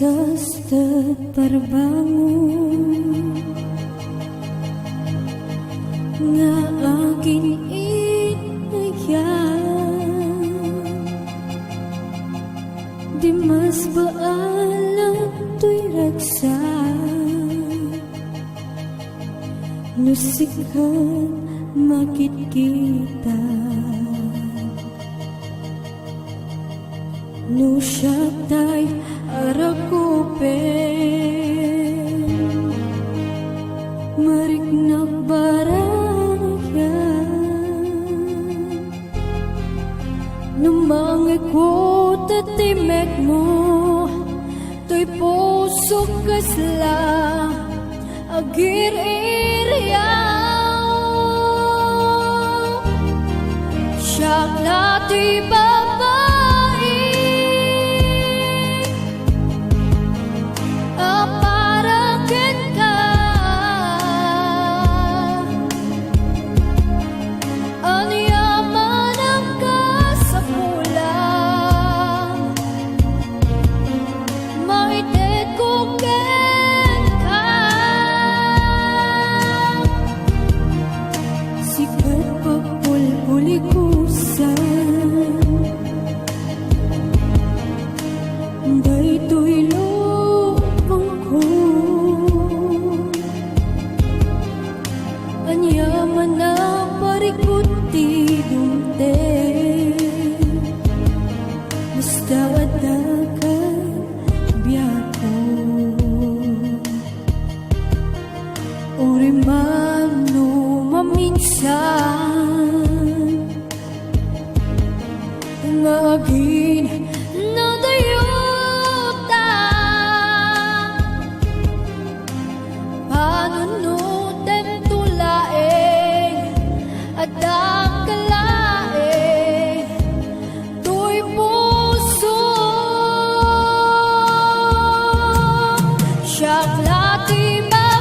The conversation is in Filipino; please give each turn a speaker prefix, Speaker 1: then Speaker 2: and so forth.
Speaker 1: Sastad parbangon nga akin inayan, di mas baalam to'y ragsan, nusikhan makikita, no siya tay arakupen, mariknak barangyan, numangikot at timek mo, to'y puso kasla, agir-iriyaw, siyak na di babae, aparakin ka, anyaman ang kasapulan, maitet ko ken ka, sikat pagpulpulikusan, daytoy lupang ko, anyaman na parikuti dumten, basta adakan biyako, uriman no maminsan, nga agin na dayuta, panunutin tulaeng at ang kalaeng to'y puso, siyak lati ba